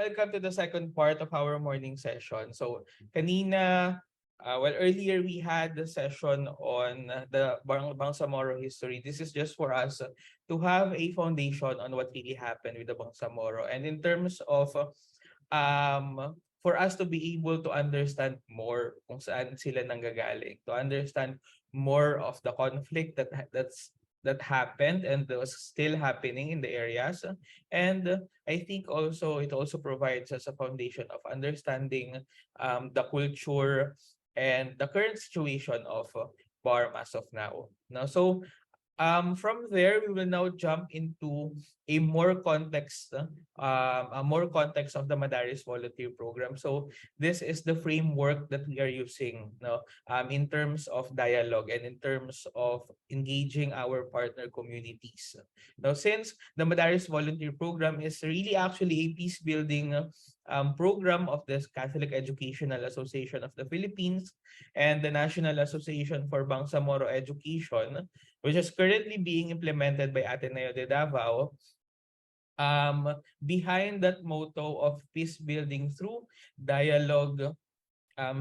welcome to the second part of our morning session. So, kanina, earlier we had the session on the Bangsamoro history. This is just for us to have a foundation on what really happened with the Bangsamoro. And in terms of, for us to be able to understand more kung saan sila nanggagaling, to understand more of the conflict that happened and was still happening in the areas. And I think also it also provides us a foundation of understanding the culture and the current situation of Barm as of now. Now, so from there, we will now jump into a more context of the Madaris Volunteer Program. So this is the framework that we are using, no, in terms of dialogue and in terms of engaging our partner communities. Now, since the Madaris Volunteer Program is really actually a peace building program of the Catholic Educational Association of the Philippines and the National Association for Bangsamoro Education, which is currently being implemented by Ateneo de Davao, behind that motto of peace building through dialogue,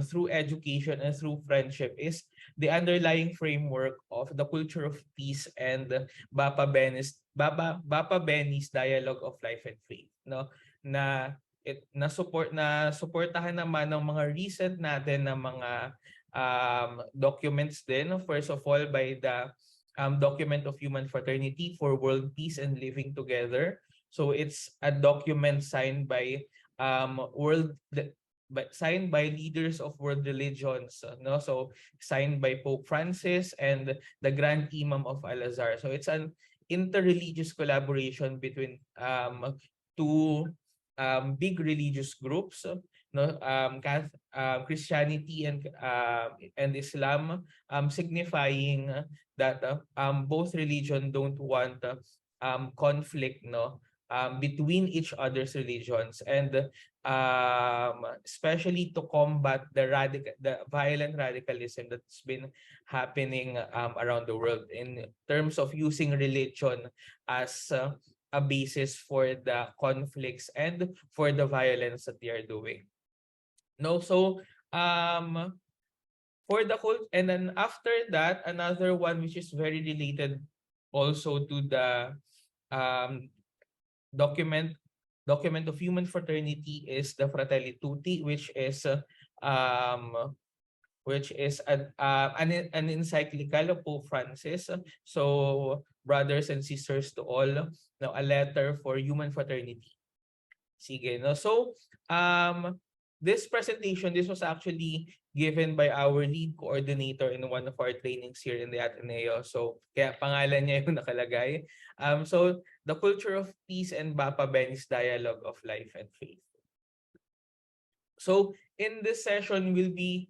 through education, and through friendship is the underlying framework of the culture of peace and Bapa Benny's dialogue of life and faith. No? Na suportahan naman ng mga recent natin na mga documents din. First of all, by the Document of Human Fraternity for World Peace and Living Together. So it's a document signed by signed by leaders of world religions, no? So signed by Pope Francis and the Grand Imam of Al-Azhar. So it's an interreligious collaboration between two big religious groups, no? Christianity and Islam, signifying that both religion don't want conflict, no, between each other's religions, and especially to combat the violent radicalism that's been happening around the world in terms of using religion as a basis for the conflicts and for the violence that they are doing. No, so for the cult, and then after that, another one which is very related also to the um, document of human fraternity is the Fratelli Tutti, which is an encyclical of Pope Francis. So brothers and sisters to all, no, a letter for human fraternity. Sige, no? So this presentation, this was actually given by our lead coordinator in one of our trainings here in the Ateneo. So kaya pangalan niya yung nakalagay. So the culture of peace and Bapa Benny's dialogue of life and faith. So in this session, we'll be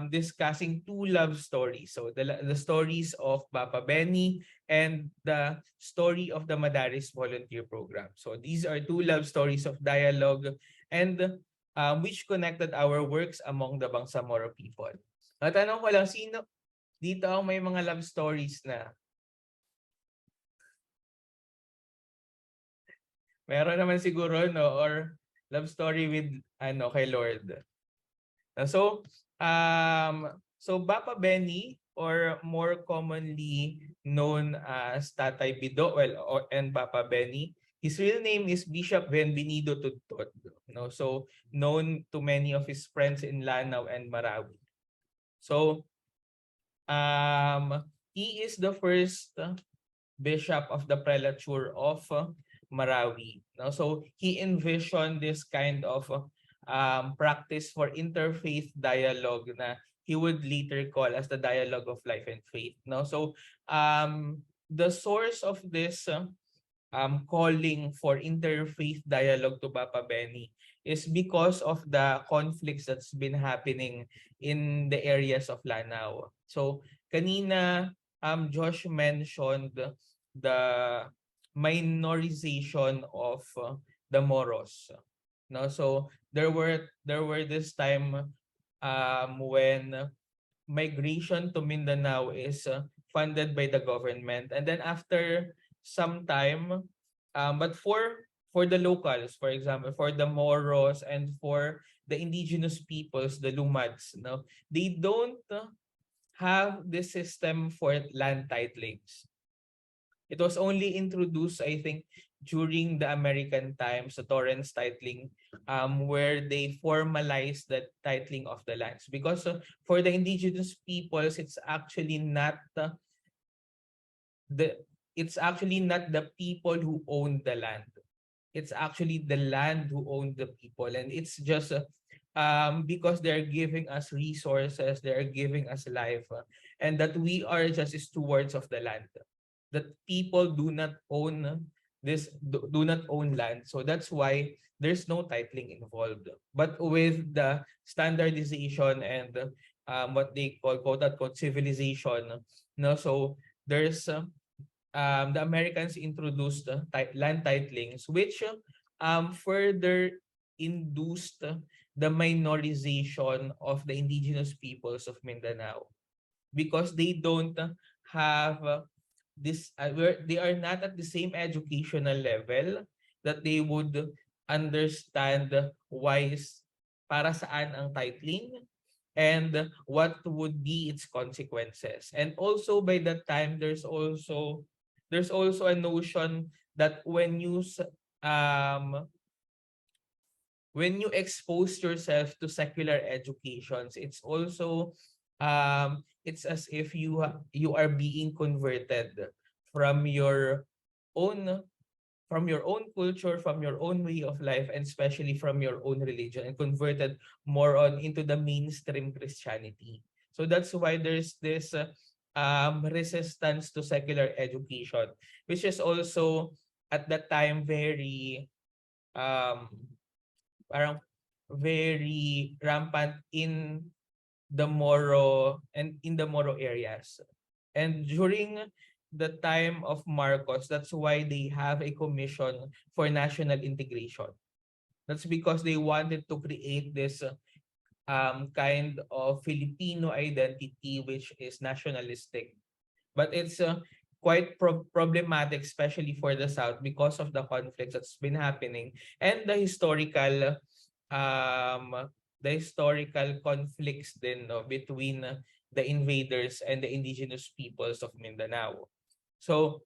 discussing two love stories. So the stories of Bapa Benny and the story of the Madaris Volunteer Program. So these are two love stories of dialogue and which connected our works among the Bangsamoro people. Natanong ko lang, sino dito ang may mga love stories na? Meron naman siguro, no? Or love story with kay Lord. So Bapa Benny, or more commonly known as Tatay Bido, and Bapa Benny, his real name is Bishop Benvenido Tudtod. No, so known to many of his friends in Lanao and Marawi. So he is the first bishop of the prelature of Marawi. No, so he envisioned this kind of practice for interfaith dialogue na he would later call as the dialogue of life and faith. No, so the source of this calling for interfaith dialogue to Bapa Benny is because of the conflicts that's been happening in the areas of Lanao. So kanina Josh mentioned the minorization of the Moros. No, so there were this time when migration to Mindanao is funded by the government, and then after some time, but for for the locals, for example, for the Moros and for the indigenous peoples, the Lumads, no, they don't have this system for land titlings. It was only introduced, I think, during the American times, the Torrens titling, where they formalized the titling of the lands. Because for the indigenous peoples, the it's actually not the people who own the land. It's actually the land who own the people, and it's just because they're giving us resources, they're giving us life, and that we are just stewards of the land. That people do not own do not own land, so that's why there's no titling involved. But with the standardization and what they call quote unquote civilization, no, so there's the Americans introduced land titlings, which further induced the minorization of the indigenous peoples of Mindanao, because they don't have they are not at the same educational level that they would understand why para saan ang titling and what would be its consequences. And also by that time, there's also a notion that um when you expose yourself to secular educations, it's also it's as if you are being converted from your own culture, from your own way of life, and especially from your own religion, and converted more on into the mainstream Christianity. So that's why there's this resistance to secular education, which is also at that time very um, parang very rampant in the Moro areas. And during the time of Marcos, that's why they have a commission for national integration. That's because they wanted to create this kind of Filipino identity which is nationalistic. But it's quite problematic, especially for the South, because of the conflicts that's been happening and um, the historical conflicts din, no, between the invaders and the indigenous peoples of Mindanao. So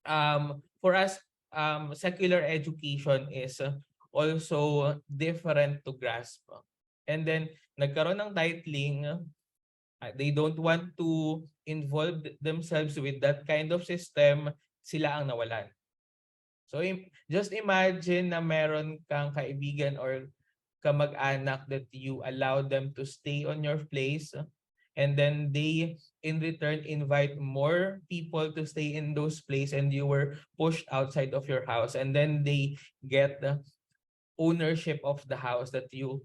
for us, secular education is also different to grasp. And then nagkaroon ng titling, they don't want to involve themselves with that kind of system, sila ang nawalan. So just imagine na meron kang kaibigan or kamag-anak that you allow them to stay on your place, and then they in return invite more people to stay in those places, and you were pushed outside of your house, and then they get the ownership of the house that you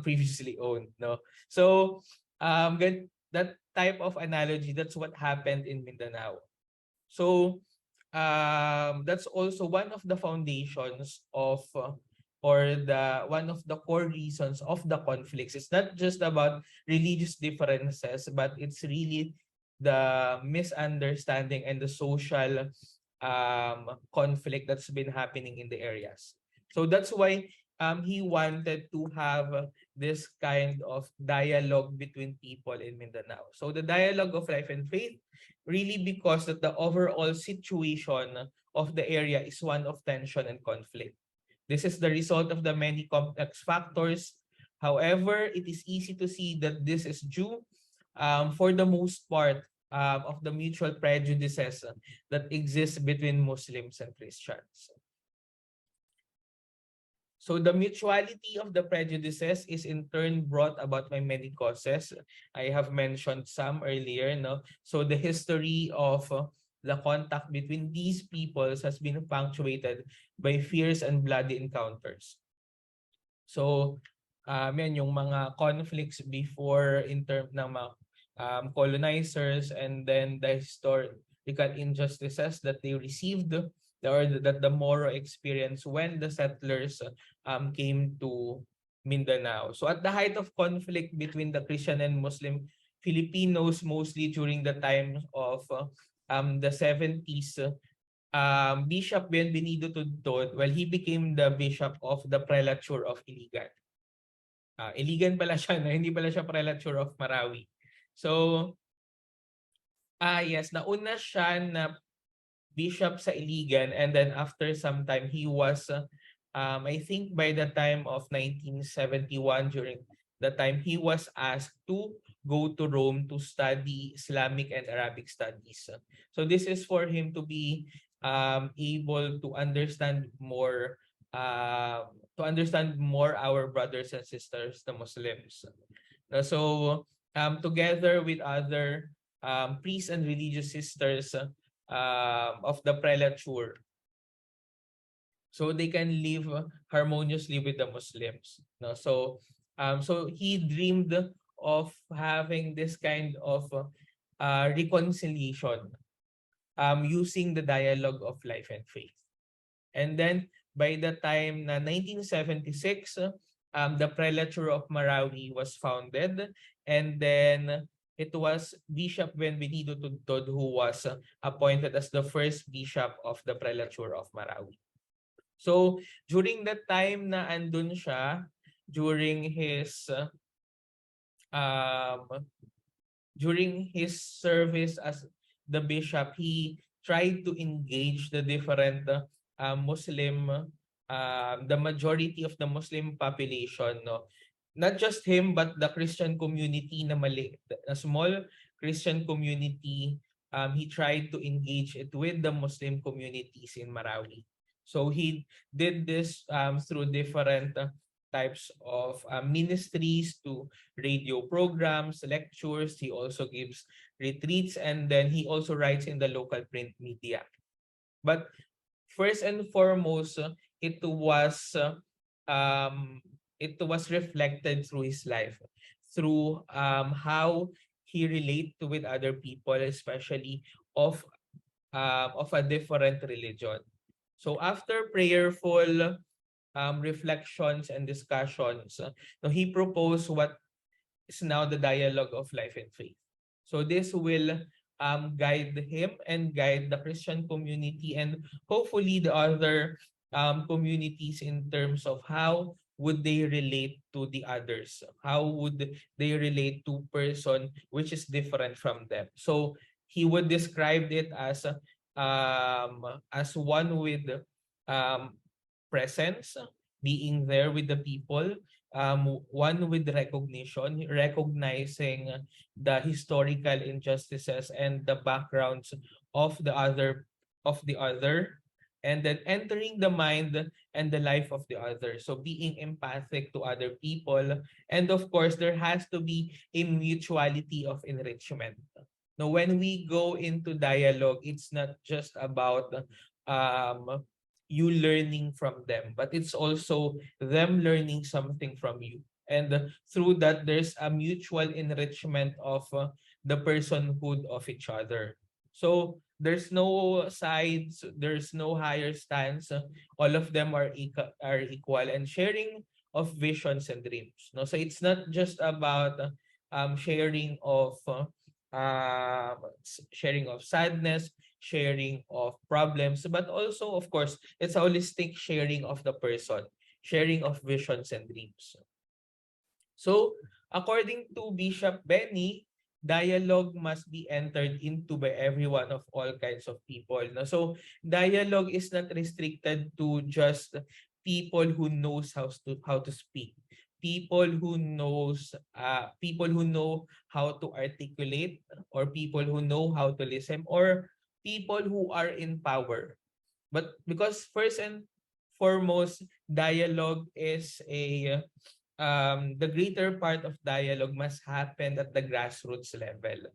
previously owned, no. So that type of analogy, that's what happened in Mindanao. So that's also one of the foundations of or the one of the core reasons of the conflicts. It's not just about religious differences, but it's really the misunderstanding and the social conflict that's been happening in the areas. So that's why he wanted to have this kind of dialogue between people in Mindanao. So the dialogue of life and faith, really because that the overall situation of the area is one of tension and conflict. This is the result of the many complex factors. However, it is easy to see that this is due, for the most part, of the mutual prejudices that exist between Muslims and Christians. So the mutuality of the prejudices is in turn brought about by many causes. I have mentioned some earlier, no? So the history of the contact between these peoples has been punctuated by fierce and bloody encounters. So yan yung mga conflicts before in terms ng mga colonizers, and then the historical injustices that they received, or that the Moro experience when the settlers came to Mindanao. So at the height of conflict between the Christian and Muslim Filipinos, mostly during the time of the 70s, Bishop Bienvenido Tudtod, well, he became the bishop of the prelature of Iligan. Iligan pala siya, no? Hindi pala siya prelature of Marawi. So, yes, nauna siya na bishop sa Iligan, and then after some time he was I think by the time of 1971, during the time he was asked to go to Rome to study Islamic and Arabic studies. So this is for him to be able to understand more our brothers and sisters, the Muslims. So together with other priests and religious sisters of the prelature, so they can live harmoniously with the Muslims. No? So he dreamed of having this kind of reconciliation using the dialogue of life and faith. And then by the time na 1976, the prelature of Marawi was founded, and then it was Bishop Benvenido Tudtod who was appointed as the first bishop of the prelature of Marawi. So during that time na andun siya, during his um, during his service as the bishop, he tried to engage the different Muslim, the majority of the Muslim population, no? Not just him, but the Christian community na a small Christian community. He tried to engage it with the Muslim communities in Marawi. So he did this through different types of ministries, to radio programs, lectures. He also gives retreats, and then he also writes in the local print media. But first and foremost, it was reflected through his life, through how he relate with other people, especially of a different religion. So after prayerful reflections and discussions, he proposed what is now the dialogue of life and faith. So this will guide him and guide the Christian community, and hopefully the other communities, in terms of how would they relate to the others? How would they relate to person which is different from them? So he would describe it as one with um, presence, being there with the people, one with recognition, recognizing the historical injustices and the backgrounds of the other, and then entering the mind and the life of the other. So being empathic to other people, and of course there has to be a mutuality of enrichment. Now, when we go into dialogue, it's not just about um, you learning from them, but it's also them learning something from you. And through that, there's a mutual enrichment of the personhood of each other. So there's no sides, there's no higher stance. All of them are equal, and sharing of visions and dreams. No, so it's not just about sharing of sadness, sharing of problems, but also, of course, it's a holistic sharing of the person, sharing of visions and dreams. So, according to Bishop Benny, dialogue must be entered into by everyone of all kinds of people. No? So, dialogue is not restricted to just people who knows how to speak. People who know how to articulate, or people who know how to listen, or people who are in power. But because first and foremost, dialogue is the greater part of dialogue must happen at the grassroots level.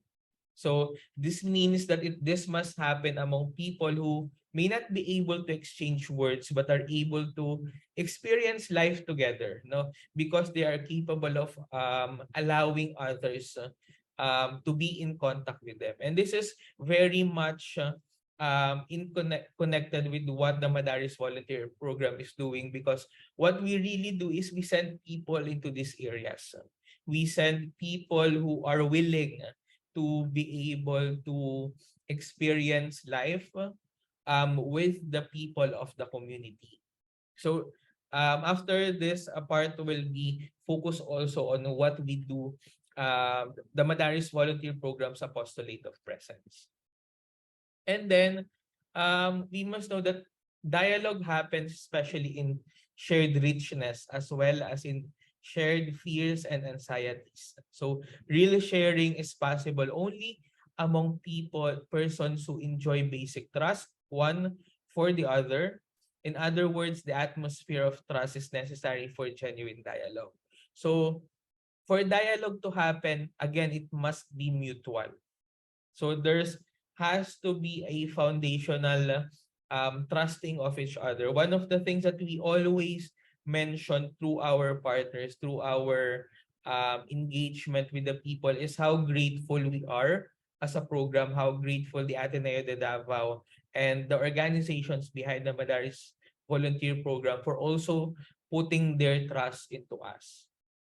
So this means that this must happen among people who may not be able to exchange words, but are able to experience life together, no? Because they are capable of allowing others to be in contact with them. And this is very much connected with what the Madaris Volunteer Program is doing, because what we really do is we send people into these areas. We send people who are willing to be able to experience life with the people of the community. So after this, a part will be focused also on what we do, the Madaris Volunteer Program's Apostolate of Presence. And then we must know that dialogue happens especially in shared richness as well as in shared fears and anxieties. So real sharing is possible only among persons who enjoy basic trust, one for the other. In other words, the atmosphere of trust is necessary for genuine dialogue. So for dialogue to happen, again, it must be mutual. So there's has to be a foundational trusting of each other. One of the things that we always mention through our partners, through our engagement with the people is how grateful we are as a program, how grateful the Ateneo de Davao and the organizations behind the Madaris Volunteer Program for also putting their trust into us.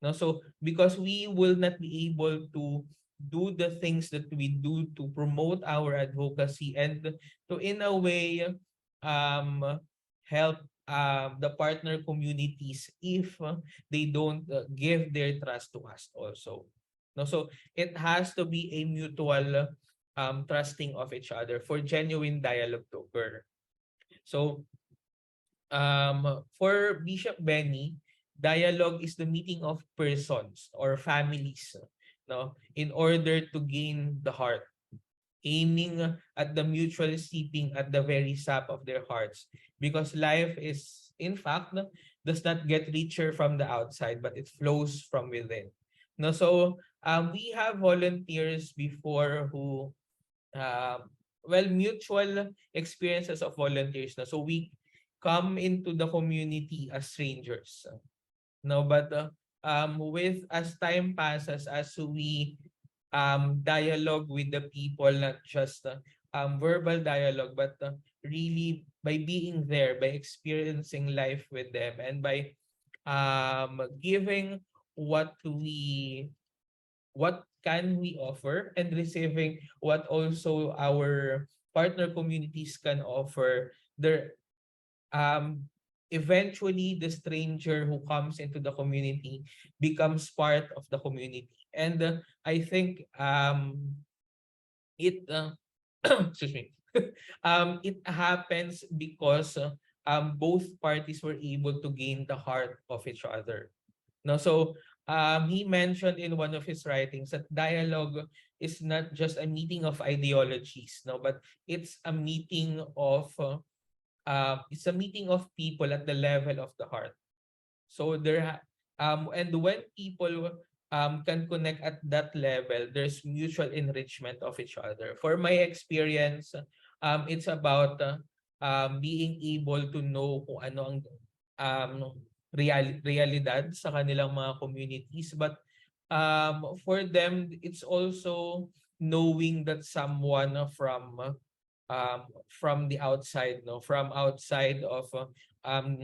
No, so because we will not be able to do the things that we do to promote our advocacy and to in a way um help the partner communities if they don't give their trust to us also. No, so it has to be a mutual trusting of each other for genuine dialogue to occur. So for Bishop Benny, dialogue is the meeting of persons or families, no, in order to gain the heart, aiming at the mutual seeping at the very sap of their hearts. Because life is, in fact, no, does not get richer from the outside, but it flows from within. No, so we have volunteers before who mutual experiences of volunteers. No? So we come into the community as strangers. No, but with as time passes, as we dialogue with the people, not just verbal dialogue, but really by being there, by experiencing life with them, and by giving what can we offer and receiving what also our partner communities can offer. There eventually the stranger who comes into the community becomes part of the community. And I think it excuse me. It happens because both parties were able to gain the heart of each other. No, so he mentioned in one of his writings that dialogue is not just a meeting of ideologies, no, but it's a meeting of people at the level of the heart. So and when people can connect at that level, there's mutual enrichment of each other. For my experience, it's about being able to know kung ano ang um, realidad sa kanilang mga communities. But for them, it's also knowing that someone from the outside, no, from outside of um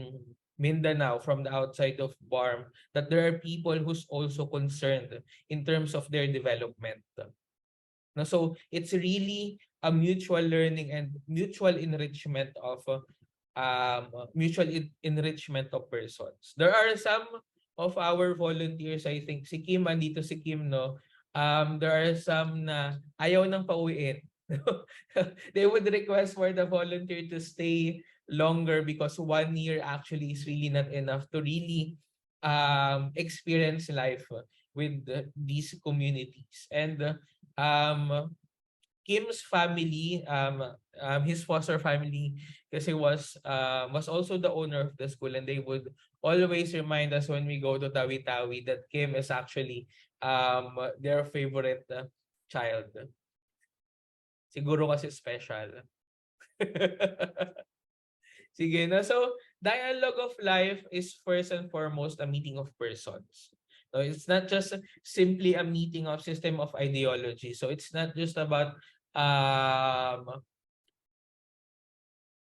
Mindanao, from the outside of BARM, that there are people who's also concerned in terms of their development. No, so it's really a mutual learning and mutual enrichment of enrichment of persons. There are some of our volunteers, I think si Kim, andito si Kim, no. There are some na ayaw nang pauwiin. They would request for the volunteer to stay longer because 1 year actually is really not enough to really experience life with these communities. And Kim's family, his foster family, kasi was also the owner of the school, and they would always remind us when we go to Tawi-Tawi that Kim is actually their favorite child. Siguro kasi special. Sige na. So, dialogue of life is first and foremost a meeting of persons. So it's not just simply a meeting of system of ideology. So it's not just about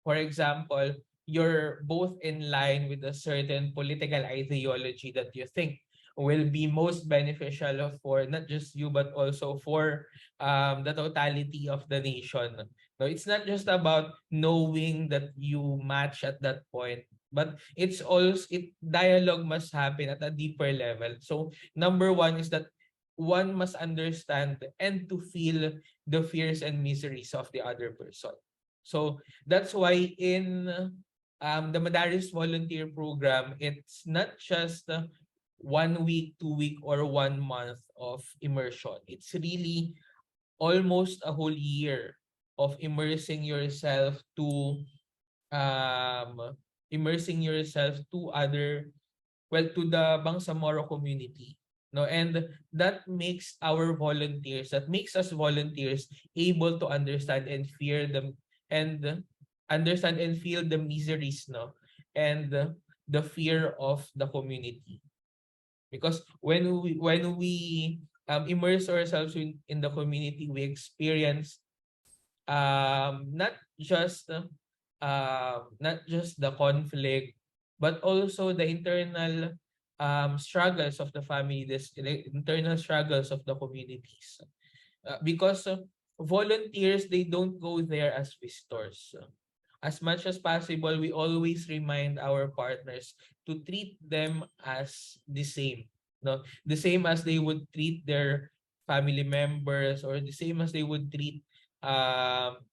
for example, you're both in line with a certain political ideology that you think will be most beneficial for not just you but also for the totality of the nation. No, it's not just about knowing that you match at that point, but it's also dialogue must happen at a deeper level. So number one is that one must understand and to feel the fears and miseries of the other person. So that's why in the Madaris volunteer program, it's not just 1 week, 2 week, or 1 month of immersion. It's really almost a whole year of um immersing yourself to other, well, to the Bangsamoro community, no, and that makes us volunteers able to understand and fear them, and understand and feel the miseries, no, and the fear of the community. Because when we immerse ourselves in the community, we experience not just the conflict, but also the internal struggles of the family, the internal struggles of the communities. Because volunteers, they don't go there as visitors. As much as possible, we always remind our partners to treat them as the same. No, the same as they would treat their family members, or the same as they would treat um,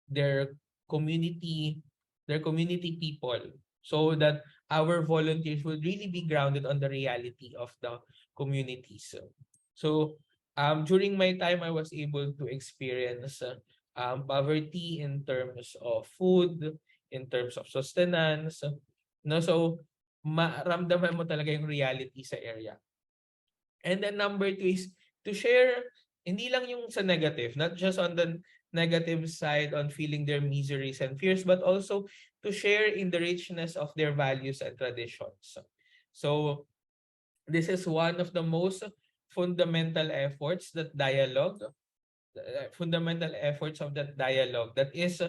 their community, people, so that our volunteers will really be grounded on the reality of the communities. So during my time, I was able to experience poverty in terms of food, in terms of sustenance, no, so maramdaman mo talaga yung reality sa area. And then number two is to share, hindi lang yung sa negative, not just on the negative side on feeling their miseries and fears, but also to share in the richness of their values and traditions. So this is one of the most fundamental efforts, that dialogue, fundamental efforts of that dialogue, that is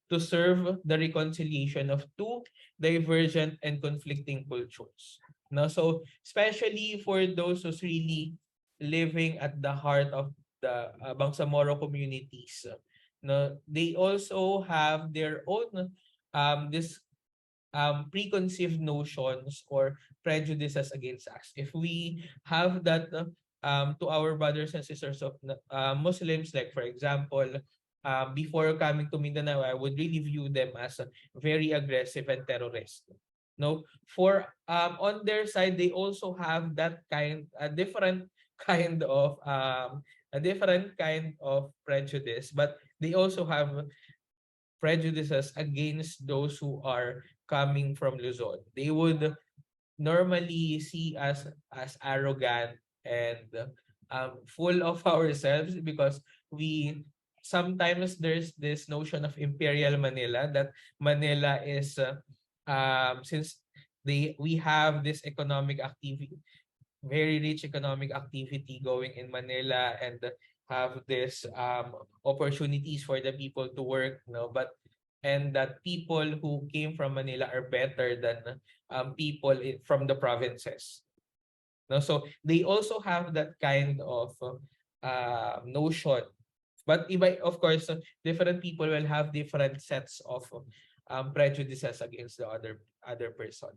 to serve the reconciliation of two divergent and conflicting cultures. No, so especially for those who's really living at the heart of the Bangsamoro communities, no, they also have their own this preconceived notions or prejudices against us. If we have that to our brothers and sisters of Muslims, like for example, before coming to Mindanao, I would really view them as very aggressive and terrorist. No, for on their side, they also have that a different kind of prejudice, but they also have prejudices against those who are coming from Luzon. They would normally see us as arrogant and full of ourselves, because we sometimes there's this notion of Imperial Manila, that Manila is since we have this economic activity, very rich economic activity going in Manila, and have this opportunities for the people to work, no, but and that people who came from Manila are better than people from the provinces, no, so they also have that kind of notion. But iba, of course, different people will have different sets of prejudices against the other person.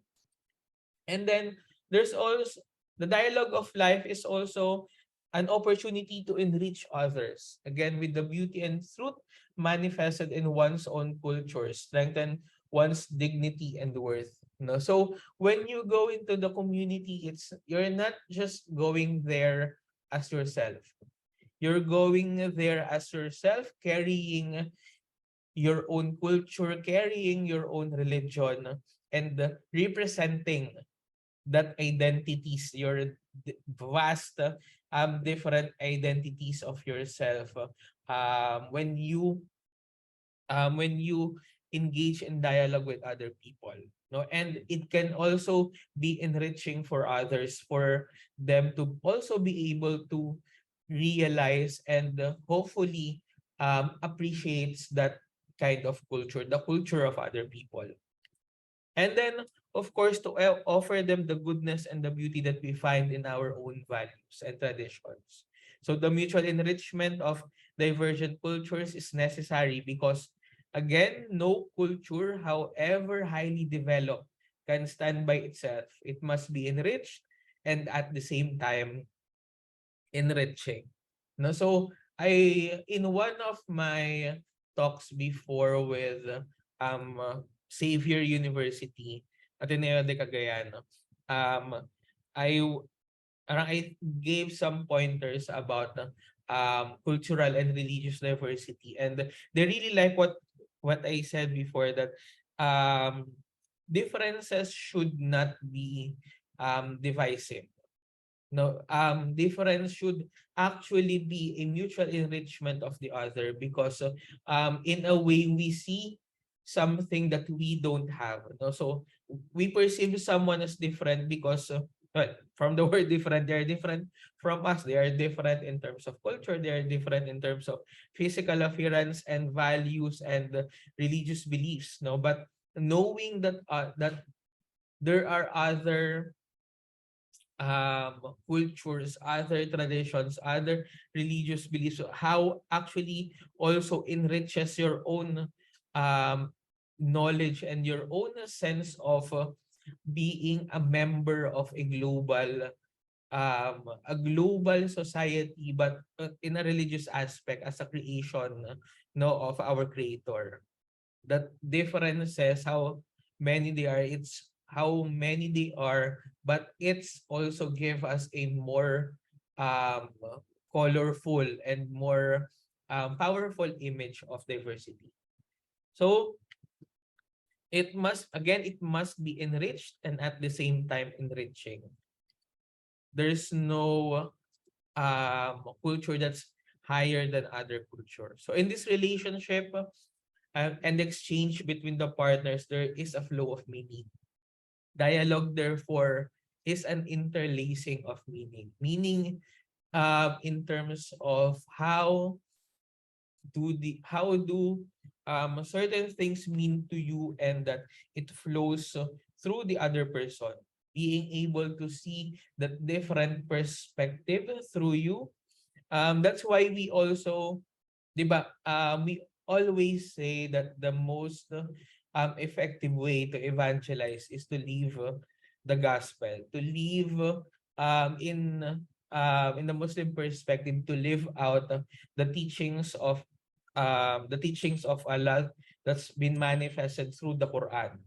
And then there's also the dialogue of life is also an opportunity to enrich others. Again, with the beauty and truth manifested in one's own culture, strengthen one's dignity and worth. No? So when you go into the community, you're not just going there as yourself. You're going there as yourself, carrying your own culture, carrying your own religion, and representing that identities, your vast different identities of yourself, when you engage in dialogue with other people, no, and it can also be enriching for others, for them to also be able to realize and hopefully appreciates that kind of culture, the culture of other people. And then, of course, to offer them the goodness and the beauty that we find in our own values and traditions. So the mutual enrichment of divergent cultures is necessary because, again, no culture, however highly developed, can stand by itself. It must be enriched and at the same time enriching. No, so in one of my talks before with Xavier University, Ateneo de Cagayan, um, I I gave some pointers about cultural and religious diversity, and they really like what I said before, that um, differences should not be divisive. No, difference should actually be a mutual enrichment of the other, because in a way we see something that we don't have. No? So we perceive someone as different because well, from the word different, they are different from us. They are different in terms of culture. They are different in terms of physical appearance and values and religious beliefs. No, but knowing that there are other cultures, other traditions, other religious beliefs, how actually also enriches your own um, knowledge and your own sense of being a member of a global society, but in a religious aspect, as a creation no of our creator. That differences how many they are, it's how many they are, but it's also give us a more um colorful and more powerful image of diversity. So it must be enriched and at the same time enriching. There's no culture that's higher than other culture. So in this relationship and exchange between the partners, there is a flow of meaning. Dialogue, therefore, is an interlacing of meaning. Meaning, in terms of how do certain things mean to you, and that it flows through the other person. Being able to see that different perspective through you. That's why we also, 'di ba, we always say that the most effective way to evangelize is to live the gospel, to live in the Muslim perspective, to live out the teachings of Allah that's been manifested through the Quran,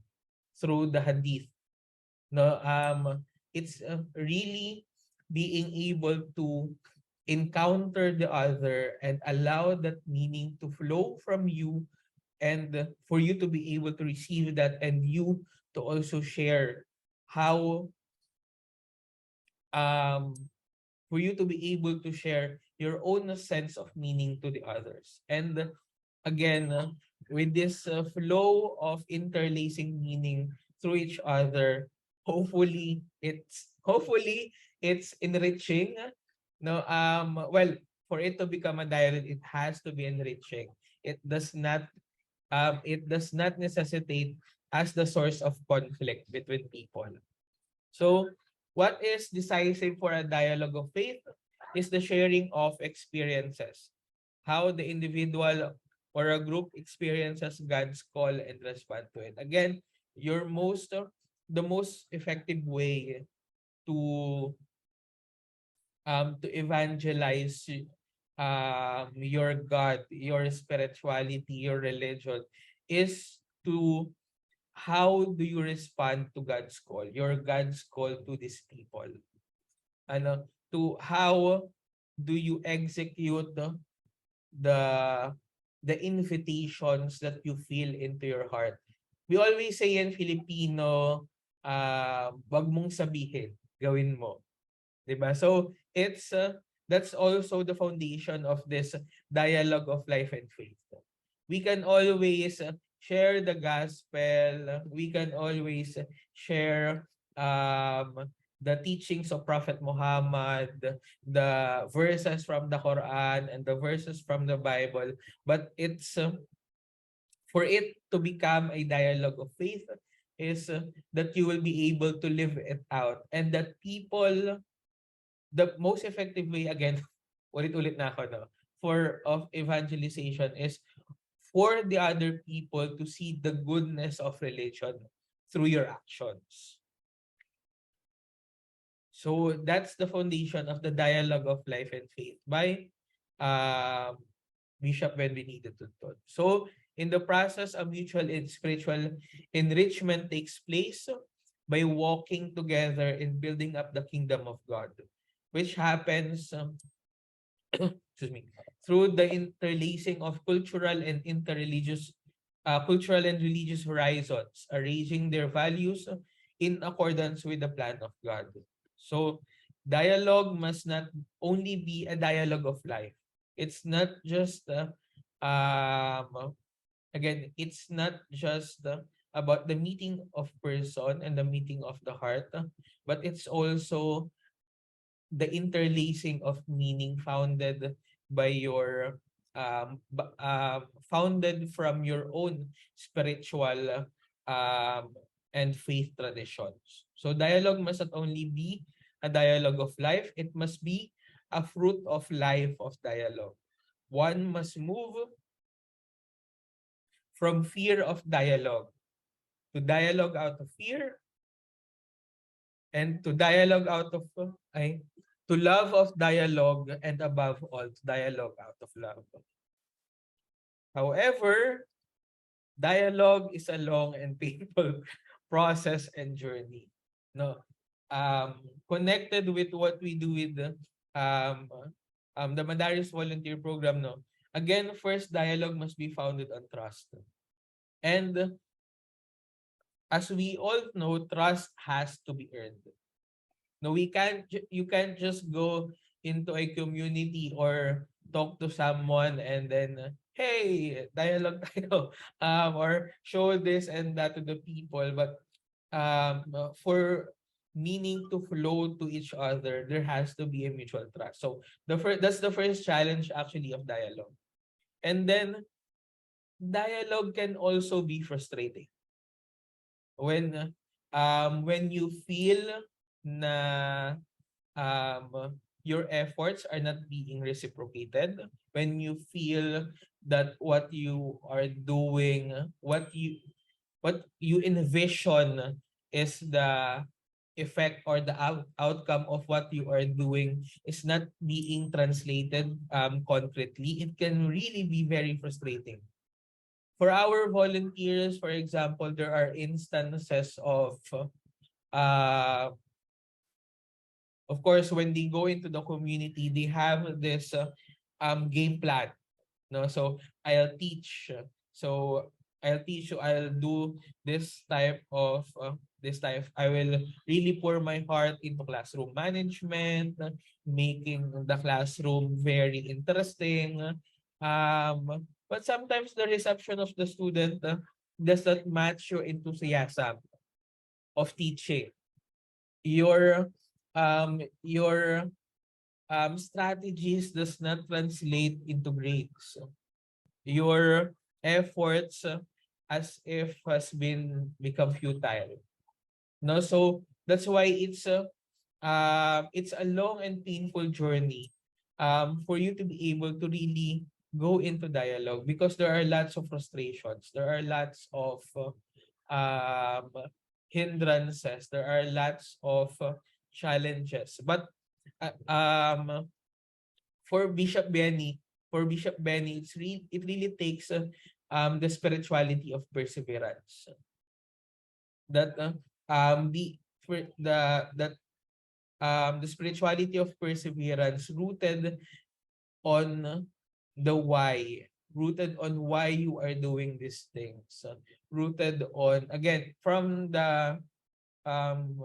through the Hadith. No, it's really being able to encounter the other and allow that meaning to flow from you, and for you to be able to receive that, and you to also share how um for you to be able to share your own sense of meaning to the others. And again, with this flow of interlacing meaning through each other, hopefully it's enriching. No, well, for it to become a dialogue, it has to be enriching. It does not necessitate as the source of conflict between people. So, what is decisive for a dialogue of faith is the sharing of experiences. How the individual or a group experiences God's call and respond to it. Again, the most effective way to to evangelize your God, your spirituality, your religion, is to how do you respond to God's call, your God's call to these people? Ano, to how do you execute the the invitations that you feel into your heart? We always say in Filipino, wag mong sabihin, gawin mo. 'Di ba? So it's that's also the foundation of this dialogue of life and faith. We can always share the gospel. We can always share the teachings of Prophet Muhammad, the verses from the Quran and the verses from the Bible. But it's for it to become a dialogue of faith is that you will be able to live it out, and that people, the most effective way, again, ulit-ulit na ako, no? For of evangelization is for the other people to see the goodness of religion through your actions. So that's the foundation of the dialogue of life and faith by um, Bishop Benvenido Tuntun. So in the process, a mutual and spiritual enrichment takes place by walking together in building up the kingdom of God, which happens excuse me, through the interlacing of cultural and religious horizons, arranging their values in accordance with the plan of God. So, dialogue must not only be a dialogue of life. It's not just again, it's not just about the meeting of person and the meeting of the heart, but it's also the interlacing of meaning founded from your own spiritual um, and faith traditions. So dialogue must not only be a dialogue of life, it must be a fruit of life of dialogue. One must move from fear of dialogue to dialogue out of fear, and to dialogue out of to love of dialogue, and above all to dialogue out of love. However, dialogue is a long and painful process and journey. No, connected with what we do with um, the Mandaris Volunteer Program. No, again, first dialogue must be founded on trust, and as we all know, trust has to be earned. No, you can't just go into a community or talk to someone and then, hey, dialogue tayo, or show this and that to the people. But for meaning to flow to each other, there has to be a mutual trust. So that's the first challenge actually of dialogue. And then dialogue can also be frustrating when you feel na your efforts are not being reciprocated, when you feel that what you are doing, what you envision is the effect or the outcome of what you are doing is not being translated concretely, it can really be very frustrating. For our volunteers, for example, there are instances uh, of course, when they go into the community, they have this game plan. No, so I'll teach. So I'll teach you. I'll do this type. I will really pour my heart into classroom management, making the classroom very interesting. But sometimes the reception of the student does not match your enthusiasm of teaching. Your strategies does not translate into grades. Your efforts as if has been become futile. No, so that's why it's a long and painful journey for you to be able to really go into dialogue, because there are lots of frustrations, there are lots of um, hindrances, there are lots of challenges. But uh, um, for Bishop Benny, it really takes the spirituality of perseverance. That the for the spirituality of perseverance rooted on the why, rooted on why you are doing these things, rooted on, again, um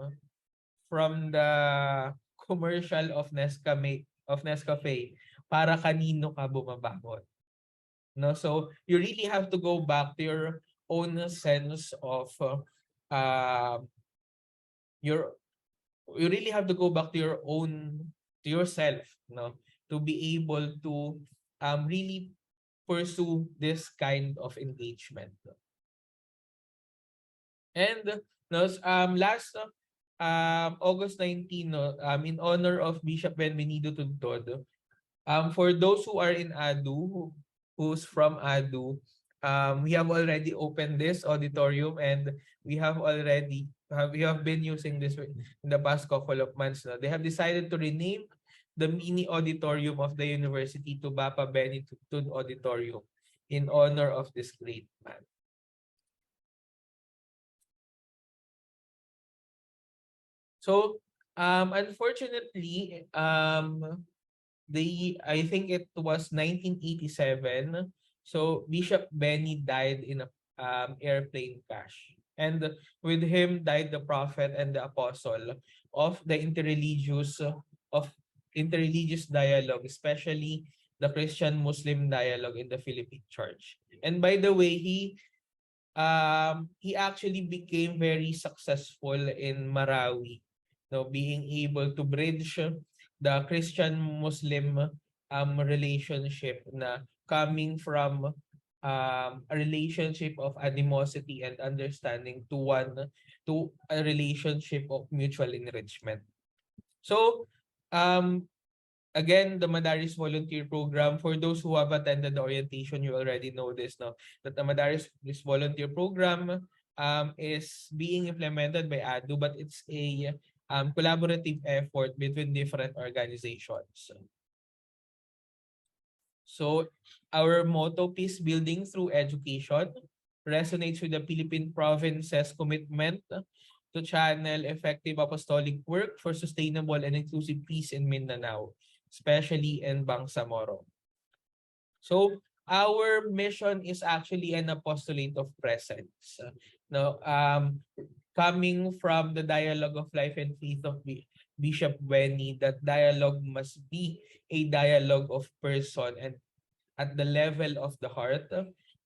from the commercial of Nescafe, para kanino ka bumabangon. No, so you really have to go back to your own sense of uh, your you really have to go back to yourself, no, to be able to really pursue this kind of engagement. And no, last August 19, no, in honor of Bishop Benvenido Tuntod, For those who are in ADU, who's from ADU, we have already opened this auditorium and we have been using this in the past couple of months now. They have decided to rename the mini auditorium of the university to Bapa Benny Tun Auditorium in honor of this great man. So, unfortunately, I think it was 1987. So Bishop Benny died in a airplane crash. And with him died the prophet and the apostle of the of interreligious dialogue, especially the Christian-Muslim dialogue in the Philippine Church. And by the way, he actually became very successful in Marawi, being able to bridge the Christian-Muslim relationship na coming from a relationship of animosity and understanding to a relationship of mutual enrichment. So, um, again, the Madaris Volunteer Program, for those who have attended the orientation, you already know this, no? That the Madaris this volunteer program is being implemented by ADU, but it's a collaborative effort between different organizations. So our motto, peace building through education, resonates with the Philippine province's commitment to channel effective apostolic work for sustainable and inclusive peace in Mindanao, especially in Bangsamoro. So our mission is actually an apostolate of presence. No, coming from the dialogue of life and faith of Bishop Benny, that dialogue must be a dialogue of person and at the level of the heart,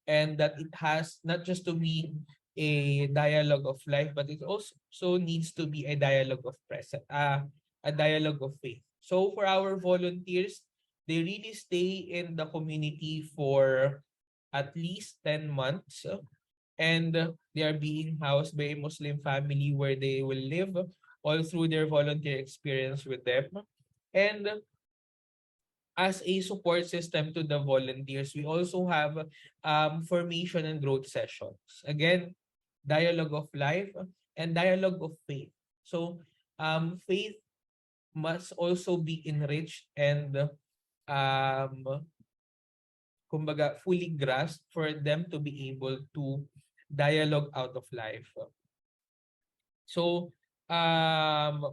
and that it has not just to be a dialogue of life, but it also needs to be a dialogue of present, a dialogue of faith. So for our volunteers, they really stay in the community for at least 10 months, and they are being housed by a Muslim family where they will live all through their volunteer experience with them. And as a support system to the volunteers, we also have formation and growth sessions. Again, dialogue of life and dialogue of faith. So faith must also be enriched and kumbaga fully grasped for them to be able to dialogue out of life. So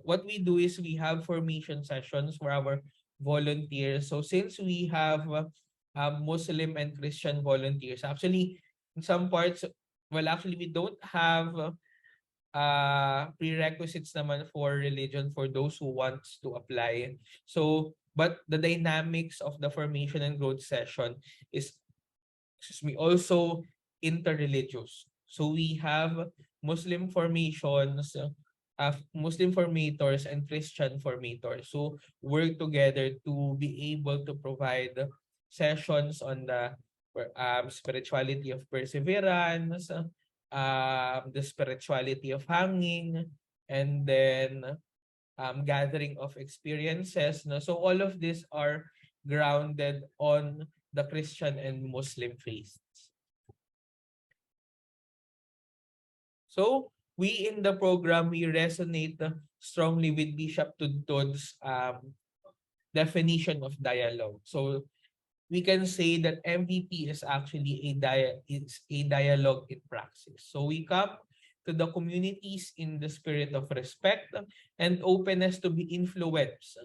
what we do is we have formation sessions for our volunteers. So since we have Muslim and Christian volunteers, actually in some parts, well, actually we don't have prerequisites naman for religion for those who wants to apply. So, but the dynamics of the formation and growth session is, excuse me, also interreligious. So we have Muslim formations, Muslim formators and Christian formators. So work together to be able to provide sessions on the spirituality of perseverance, the spirituality of hanging, and then gathering of experiences. No? So all of these are grounded on the Christian and Muslim faiths. So we in the program, we resonate strongly with Bishop Tudtod's definition of dialogue. So we can say that MVP is actually a dialogue in praxis. So we come to the communities in the spirit of respect and openness to be influenced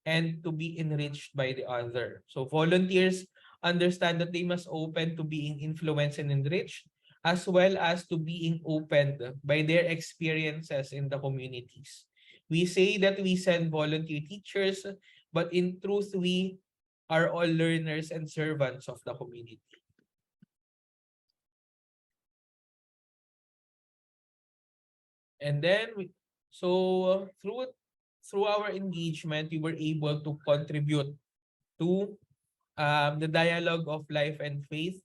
and to be enriched by the other. So volunteers understand that they must open to being influenced and enriched, as well as to being opened by their experiences in the communities. We say that we send volunteer teachers, but in truth, we are all learners and servants of the community. And then, through our engagement, we were able to contribute to the dialogue of life and faith,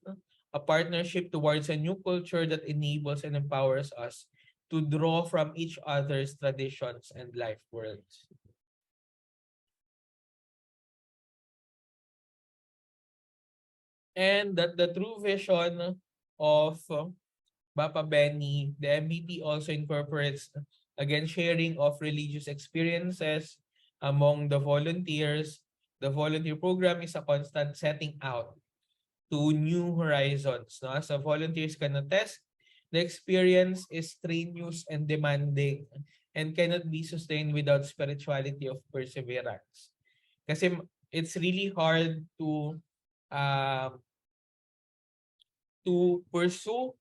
a partnership towards a new culture that enables and empowers us to draw from each other's traditions and life worlds. And that the true vision of Bapa Benny, the MBP also incorporates again sharing of religious experiences among the volunteers. The volunteer program is a constant setting out to new horizons. No? As the volunteers can attest, the experience is strenuous and demanding and cannot be sustained without spirituality of perseverance. Kasi it's really hard um, to pursue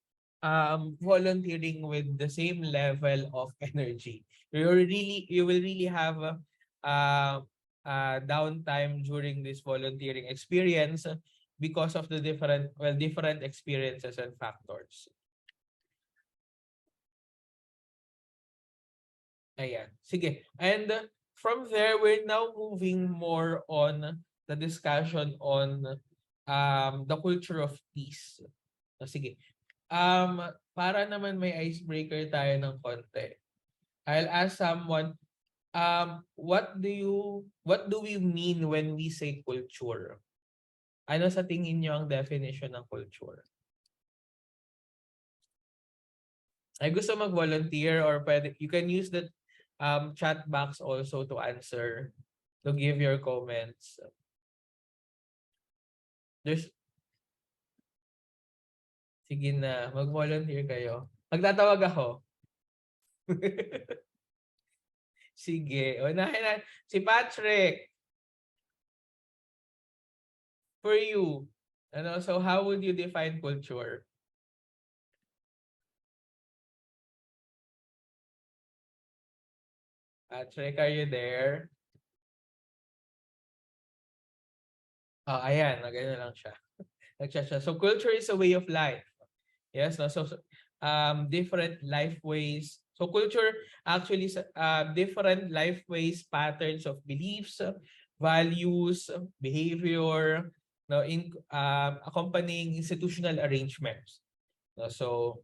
volunteering with the same level of energy. You will really have uh, downtime during this volunteering experience because of the different experiences and factors. Ayan. Sige. And from there, we're now moving more on the discussion on the culture of peace. Sige. Para naman may icebreaker tayo ng konti. I'll ask someone, what do we mean when we say culture? Ano sa tingin niyo ang definition ng culture? Ay gusto mag-volunteer or pwede, you can use the chat box also to answer, to give your comments. There's Sige na, mag-volunteer kayo. Magtatawag ako. Sige. Unahin na. Si Patrick, for you, so how would you define culture? Patrick, are you there? Oh, ayan. Ganyan lang siya. Nag-chat siya. So culture is a way of life. Yes, no? So different life ways. So culture actually is different life ways, patterns of beliefs, values, behavior, no, in accompanying institutional arrangements. No? So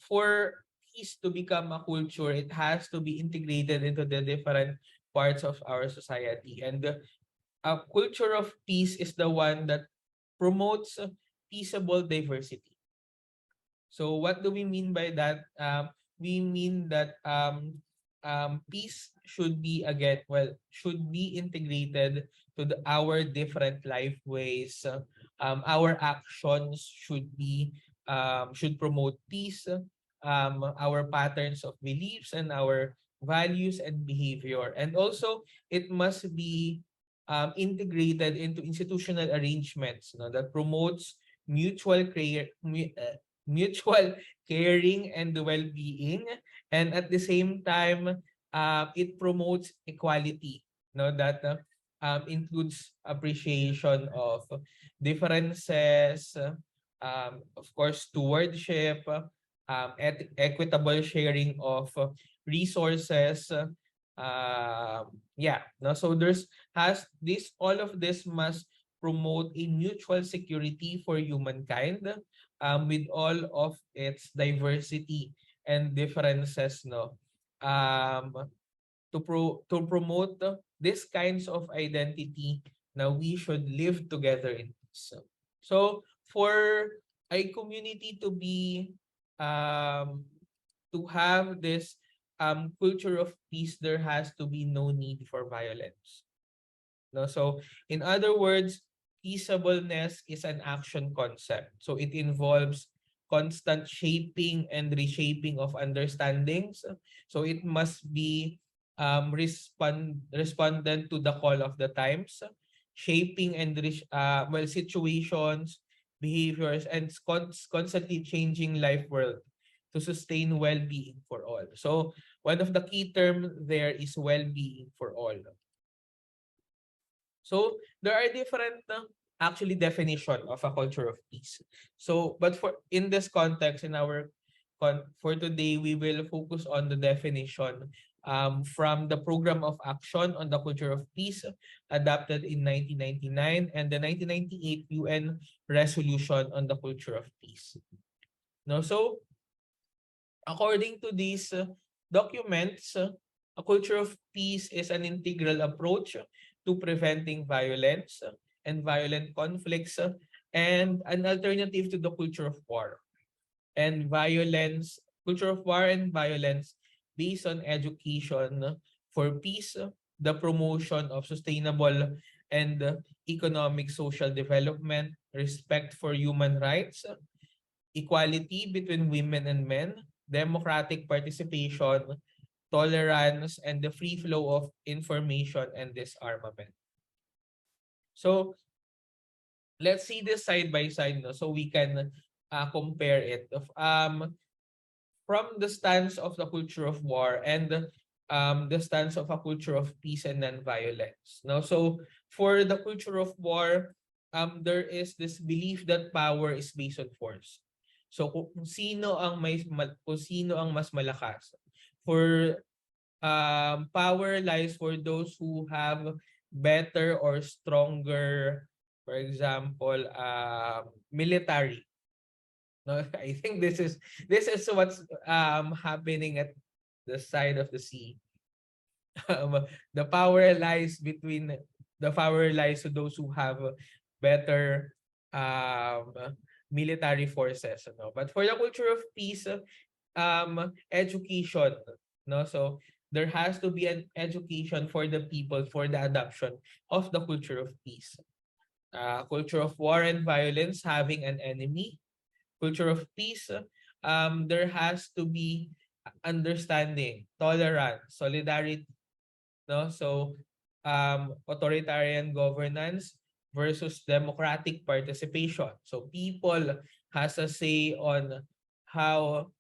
for peace to become a culture, it has to be integrated into the different parts of our society. And a culture of peace is the one that promotes peaceable diversity. So what do we mean by that? We mean that peace should be should be integrated to our different life ways. Our actions should promote peace. Our patterns of beliefs and our values and behavior, and also it must be integrated into institutional arrangements, that promotes mutual care, mutual caring and well-being, and at the same time it promotes equality, that includes appreciation of differences, of course stewardship, equitable sharing of resources, yeah, no, so all of this must promote a mutual security for humankind, with all of its diversity and differences, um to promote these kinds of identity. Now we should live together in peace. So for a community to be to have this culture of peace, there has to be no need for violence. No, so in other words, peaceableness is an action concept. So it involves constant shaping and reshaping of understandings. So it must be respondent to the call of the times, shaping and situations, behaviors, and constantly changing life world to sustain well-being for all. So one of the key terms there is well-being for all. So there are different actually definition of a culture of peace. So but for in this context, for today, we will focus on the definition from the Program of Action on the Culture of Peace adopted in 1999 and the 1998 UN Resolution on the Culture of Peace. No, so according to these documents, a culture of peace is an integral approach to preventing violence, and violent conflicts, and an alternative to the culture of war and violence, culture of war and violence based on education for peace, the promotion of sustainable and economic social development, respect for human rights, equality between women and men, democratic participation, tolerance, and the free flow of information and disarmament. So let's see this side by side, no, so we can compare it. From the stance of the culture of war and the stance of a culture of peace and non-violence. No, so for the culture of war, there is this belief that power is based on force. So kung sino ang mas malakas. For power lies for those who have better or stronger, for example, military. No, I think this is what's happening at the side of the sea. The power lies to those who have better um, military forces. No? But for the culture of peace, education. No, so there has to be an education for the people for the adoption of the culture of peace. Culture of war and violence having an enemy, culture of peace, there has to be understanding, tolerance, solidarity, no? So, authoritarian governance versus democratic participation. So, people has a say on how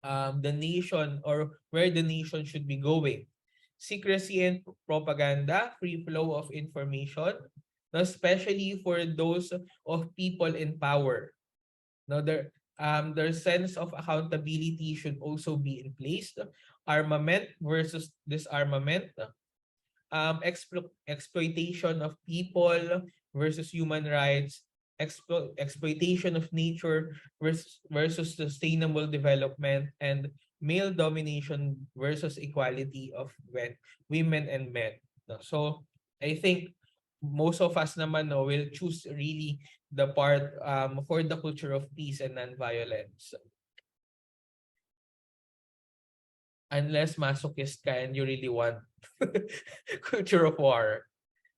the nation or where the nation should be going. Secrecy and propaganda, free flow of information, especially for those of people in power. Now, their sense of accountability should also be in place. Armament versus disarmament. Exploitation of people versus human rights. Exploitation of nature versus sustainable development, and male domination versus equality of women and men. No? So, I think most of us naman will choose really the part for the culture of peace and non-violence. Unless masochist ka and you really want culture of war.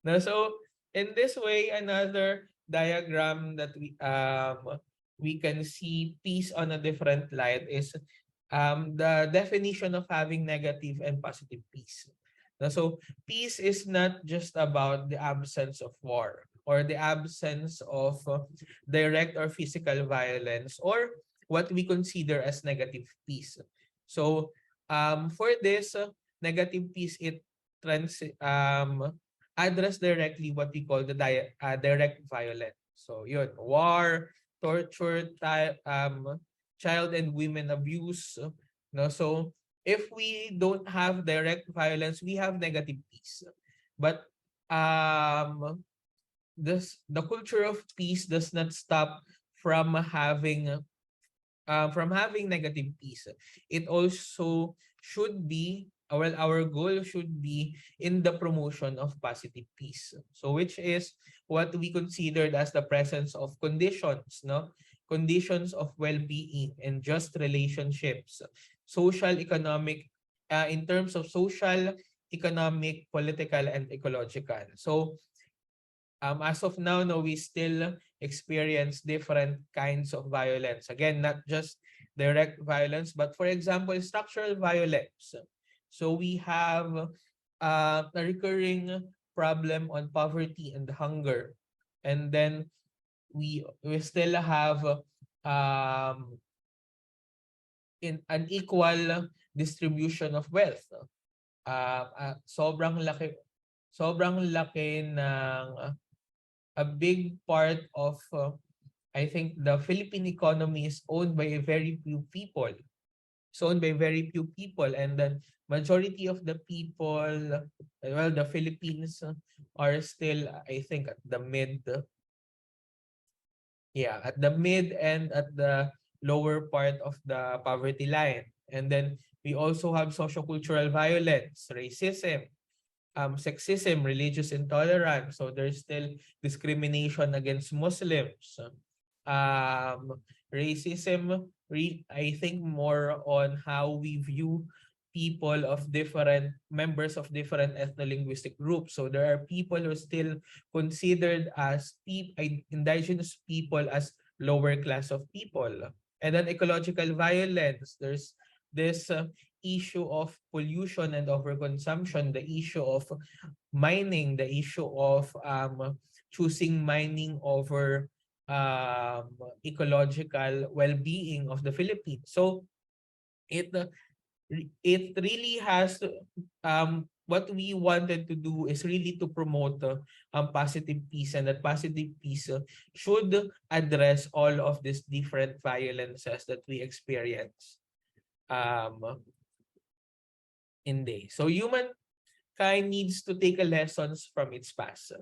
Now, so in this way, another diagram that we can see peace on a different light is the definition of having negative and positive peace. Now, so peace is not just about the absence of war or the absence of direct or physical violence or what we consider as negative peace. So for this negative peace, it address directly what we call the direct violence. So yun, war, torture, child and women abuse. No, so if we don't have direct violence, we have negative peace. But the culture of peace does not stop from having negative peace. It also should be, well, our goal should be in the promotion of positive peace. So which is what we considered as the presence of conditions, no? Conditions of well-being and just relationships, social, economic, in terms of social, economic, political, and ecological. So as of now, no, we still experience different kinds of violence. Again, not just direct violence, but for example, structural violence. So we have a recurring problem on poverty and hunger. And then we still have in an equal distribution of wealth. Sobrang laki ng a big part of I think the Philippine economy is owned by a very few people. It's owned by very few people, and the majority of the people, well, the Philippines are still, I think, at the mid and at the lower part of the poverty line. And then we also have sociocultural violence, racism, sexism, religious intolerance. So there's still discrimination against Muslims. Racism, I think more on how we view people of different members of different ethno-linguistic groups. So there are people who are still considered as indigenous people as lower class of people. And then ecological violence. There's this issue of pollution and overconsumption, the issue of mining, the issue of choosing mining over ecological well-being of the Philippines. So it it really has what we wanted to do is really to promote positive peace, and that positive peace should address all of these different violences that we experience um, in day. So humankind needs to take a lessons from its past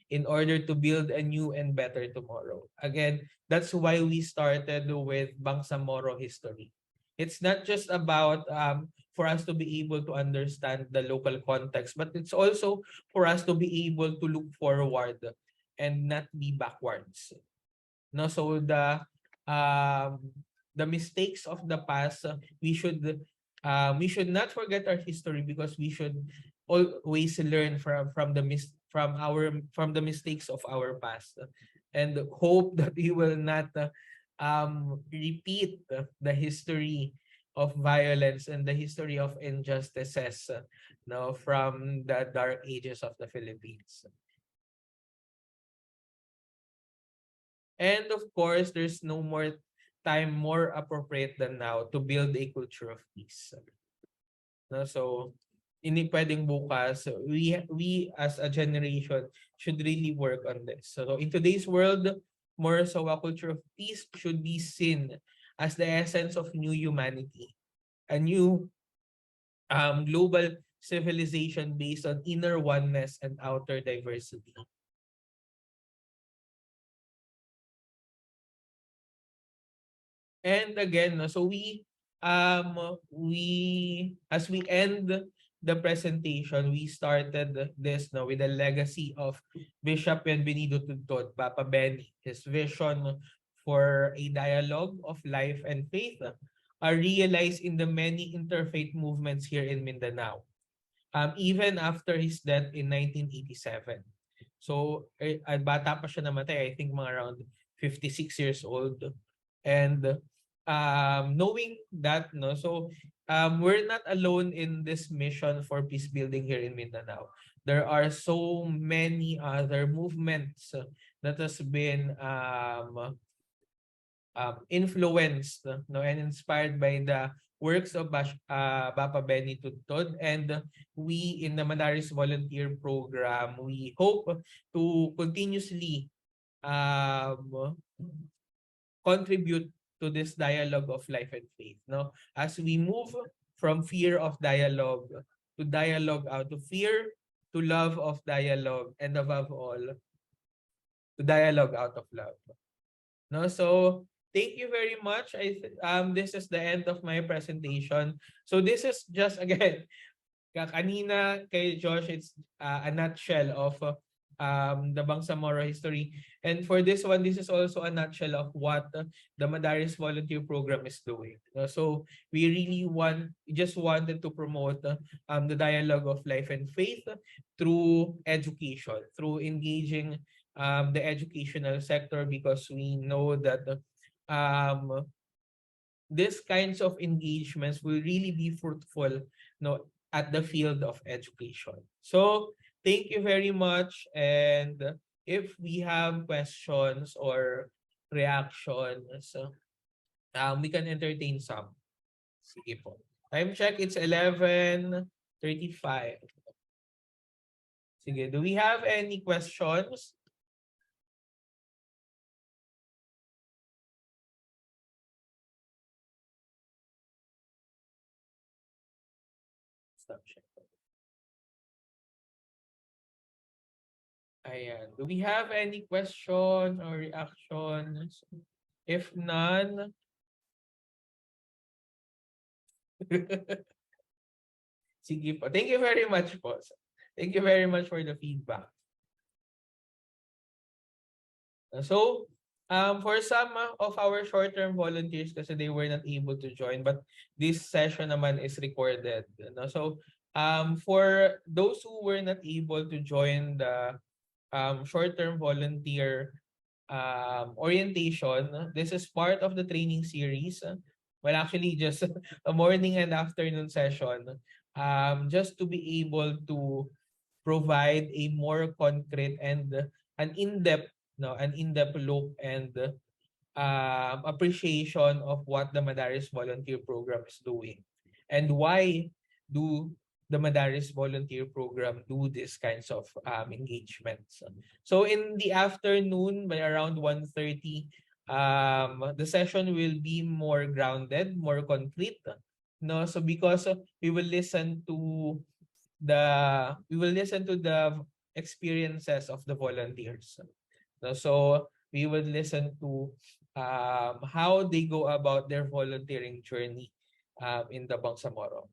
in order to build a new and better tomorrow. Again, that's why we started with Bangsamoro history. It's not just about for us to be able to understand the local context, but it's also for us to be able to look forward and not be backwards. No, so um the mistakes of the past, we should not forget our history, because we should always learn from the mistakes of our past, and hope that we will not repeat the history of violence and the history of injustices no, from the dark ages of the Philippines. And of course, there's no more time more appropriate than now to build a culture of peace. No? So, hindi pwedeng bukas. We as a generation should really work on this. So, in today's world, more so a culture of peace should be seen as the essence of new humanity, a new global civilization based on inner oneness and outer diversity. And again, no, so we as we end the presentation, we started this no with the legacy of Bishop Benvenido Tudtod, Papa Benny, his vision for a dialogue of life and faith are realized in the many interfaith movements here in Mindanao. Even after his death in 1987. So, bata pa siya namatay, I think mga around 56 years old. And knowing that, no, so we're not alone in this mission for peace building here in Mindanao. There are so many other movements that has been influenced no, and inspired by the works of Papa Benny Tudtod. And we in the Manaris Volunteer Program, we hope to continuously um, contribute to this dialogue of life and faith. No? As we move from fear of dialogue to dialogue out of fear, to love of dialogue, and above all, to dialogue out of love. No, so thank you very much. This is the end of my presentation. So this is just again kanina kay Josh, it's a nutshell of the Bangsamoro history. And for this one, this is also a nutshell of what the Madaris Volunteer Program is doing. So we really just wanted to promote the dialogue of life and faith through education, through engaging the educational sector, because we know that um, these kinds of engagements will really be fruitful no, at the field of education. So thank you very much. And if we have questions or reactions, we can entertain some. Sige po. Time check, it's 11:35. Sige, do we have any questions? Stop check. Ayan. Do we have any question or reactions? If none, sige po. Thank you very much po. Thank you very much for the feedback. So, for some of our short-term volunteers kasi they were not able to join, but this session naman is recorded. No? So, for those who were not able to join the short-term volunteer orientation, this is part of the training series. Well, actually, just a morning and afternoon session, just to be able to provide a more concrete and an in-depth an in-depth look and appreciation of what the Madaris Volunteer Program is doing and why do the Madaris Volunteer Program do these kinds of engagements. So in the afternoon by around 1:30, the session will be more grounded, more concrete. No, so because we will listen to the experiences of the volunteers. No, so we will listen to how they go about their volunteering journey in the Bangsamoro.